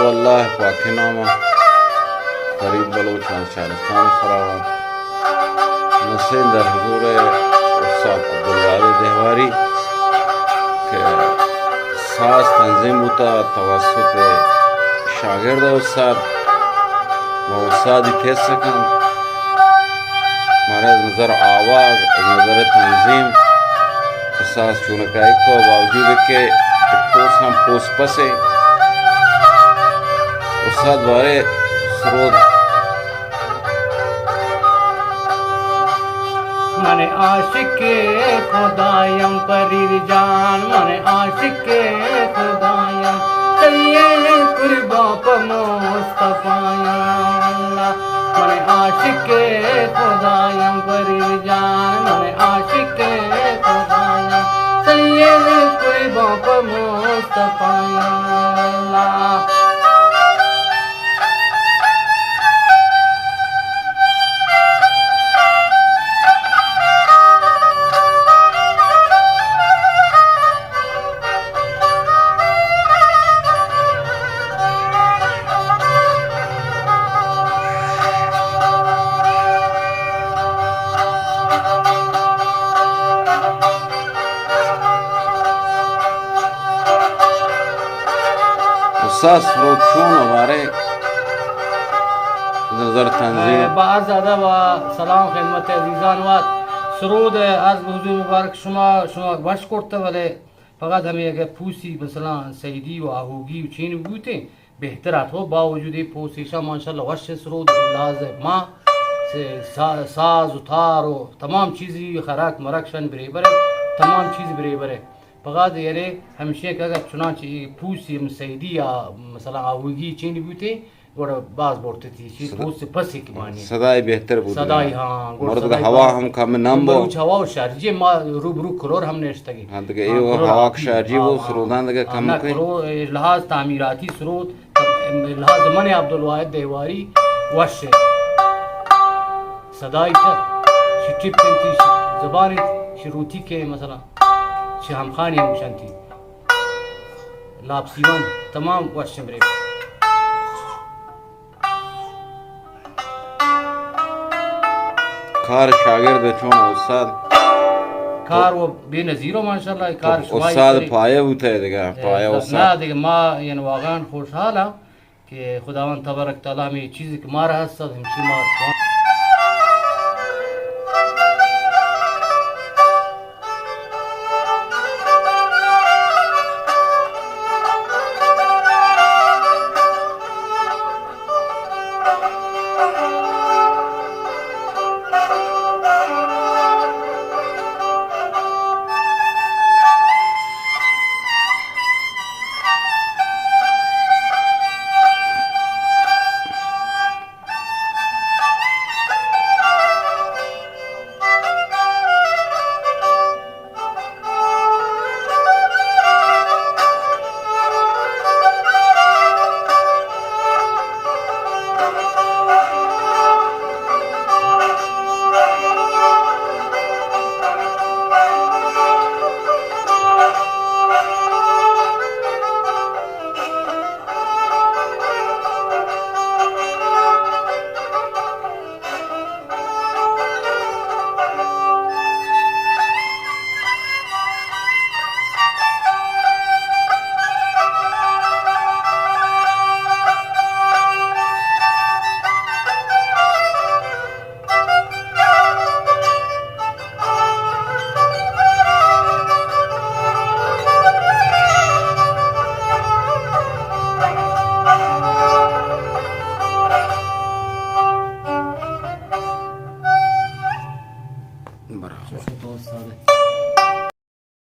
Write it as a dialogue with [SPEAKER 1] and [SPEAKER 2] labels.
[SPEAKER 1] والله پاکینامه فرید بلوچان شهرستان فراوان نسیم در حضور استاد عبدالوهاب دهواری که ساز تنظیم بوده توسط شاگرد استاد و استادی تیز سکن مارا از نظر آواز از نظر تنظیم ساز چونکایی کو باوجود که پوس هم پوس پسه استاد باره سرود
[SPEAKER 2] من عاشق خدایم فرید جان من عاشق خدایم سید قربا پا مصطفیٰ من عاشق خدایم فرید جان من عاشق خدایم سید قربا پا مصطفیٰ
[SPEAKER 1] استاد سرود چون हमारे نظر تنظیم
[SPEAKER 2] با عرض ادب و سلام خدمت عزیزان و سرود از حضور مبارک شما باش کرده ولی فقط همین اگه پوسی مثلا سیدی و آهوگی و چین بوده بهتر تو با وجود پوسیشا ماشاءالله وش سرود لازم ما ساز و تار و تمام چیزی خراک مرکشن بری بره تمام چیز بری بره فقط یعنی همیشه که اگر چنانچه پوسی سیدی یا مثلا آهوگی چینی بوده گوڑا باز بورتی تھی چیز پوس پسی کی مانی
[SPEAKER 1] صدای بهتر بود
[SPEAKER 2] صدای हाँ
[SPEAKER 1] مرد هوا هم کم نم بود
[SPEAKER 2] هوا و شارجی ما روبرو کلور هم نشتگی
[SPEAKER 1] हाँ तो ये वो हवा की शारजी वो सरोदान लगे कम
[SPEAKER 2] ना
[SPEAKER 1] कोई
[SPEAKER 2] करो लहाज तामीराती सरोद लहाज मन अब्दुलवाहिद देवारी वश सदाई शिटिप की जबान शरूती के मसला शहम खानी मुशंती लापसीवन तमाम वश मेरे
[SPEAKER 1] खार शागिर्द चुन उस्ताद
[SPEAKER 2] کار و بی‌نظیر ماشاءالله کار شما
[SPEAKER 1] استاد پایه بوده دیگه پایه
[SPEAKER 2] نه
[SPEAKER 1] استاد
[SPEAKER 2] دیگه ما یعنی واقعا خوشحالم که خداوند تبارک تعالی می چیزی که ما را هست همیشه ما